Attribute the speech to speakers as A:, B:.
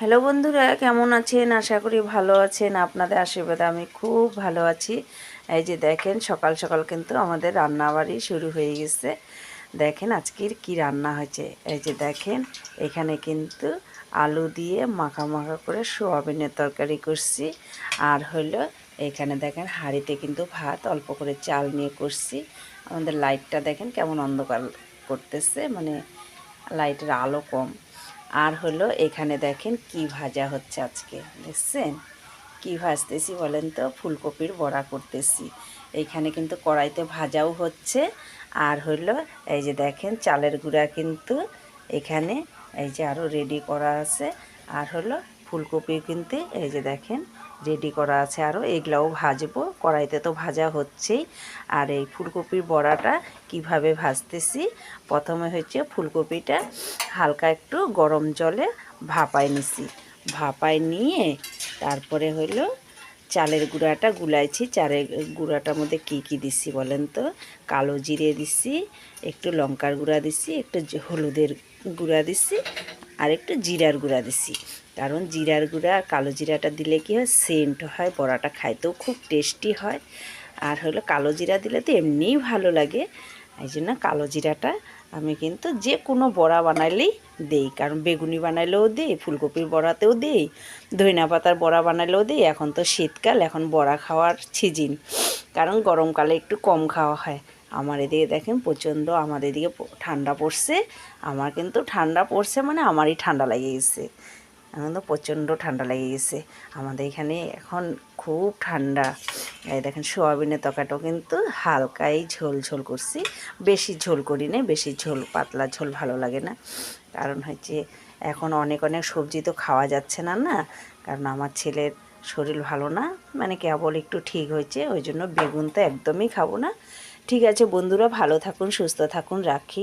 A: Hello বন্ধুরা, কেমন আছেন? আশা করি ভালো আছেন। আপনাদের আশীর্বাদে আমি খুব ভালো আছি। এই যে দেখেন, সকাল সকাল কিন্তু আমাদের রান্নাবাড়ি শুরু হয়ে গেছে। দেখেন আজকের কি রান্না হয়েছে। এই যে দেখেন, এখানে কিন্তু আলু দিয়ে মাখা মাখা করে সোয়াবিনের তরকারি করছি। আর হলো এখানে দেখেন হাঁড়িতে কিন্তু ভাত অল্প করে চাল নিয়ে করছি। আমাদের লাইটটা দেখেন কেমন অন্ধকার করতেছে, মানে লাইটের আলো কম। আর হলো এখানে দেখেন কি ভাজা হচ্ছে আজকে, দেখছেন কি ভাজতেছি বলেন তো? ফুলকপির বড়া করতেছি। এইখানে কিন্তু কড়াইতে ভাজাও হচ্ছে। আর হলো এই যে দেখেন চালের গুঁড়া কিন্তু এখানে এই যে আরও রেডি করা আছে। আর হলো ফুলকপি কিন্তু এই যে দেখেন রেডি করা আছে, আরও এগুলাও ভাজবো। কড়াইতে তো ভাজা হচ্ছেই। আর এই ফুলকপির বড়াটা কিভাবে ভাজতেছি, প্রথমে হচ্ছে ফুলকপিটা হালকা একটু গরম জলে ভাপায় নিছি। ভাপায় নিয়ে তারপরে হলো চালের গুঁড়াটা গুলাইছি। চালের গুঁড়াটার মধ্যে কি কি দিছি বলেন তো? কালো জিরে দিছি, একটু লঙ্কার গুঁড়া দিছি, একটু হলুদের গুঁড়া দিছি, আর একটু জিরার গুঁড়া দিছি। কারণ জিরার গুঁড়া আর কালো জিরাটা দিলে কি হয়, সেন্ট হয়, বড়াটা খাইতেও খুব টেস্টি হয়। আর হলো কালো জিরা দিলে তো এমনিই ভালো লাগে। এই জন্য কালো জিরাটা আমি কিন্তু যে কোনো বড়া বানাইলেই দিই। কারণ বেগুনি বানাইলেও দিই, ফুলকপির বড়াতেও দিই, ধনিয়া পাতার বড়া বানাইলেও দিই। এখন তো শীতকাল, এখন বড়া খাওয়ার সিজন, কারণ গরমকালে একটু কম খাওয়া হয়। আমার এদিকে দেখেন প্রচণ্ড, আমাদের এদিকে ঠান্ডা পড়ছে। আমার কিন্তু ঠান্ডা পড়ছে মানে আমারই ঠান্ডা লেগে গেছে। এখন তো প্রচণ্ড ঠান্ডা লেগে গেছে আমাদের এখানে, এখন খুব ঠান্ডা। এই দেখেন সোয়াবিনের তরকারিটাও কিন্তু হালকাই ঝোল ঝোল করছি, বেশি ঝোল করি না। বেশি ঝোল, পাতলা ঝোল ভালো লাগে না। কারণ হচ্ছে এখন অনেক অনেক সবজি তো খাওয়া যাচ্ছে না, না। কারণ আমার ছেলের শরীর ভালো না, মানে কেবল একটু ঠিক হয়েছে, ওই জন্য বেগুন তো একদমই খাবো না। ঠিক আছে বন্ধুরা, ভালো থাকুন, সুস্থ থাকুন, রাখি।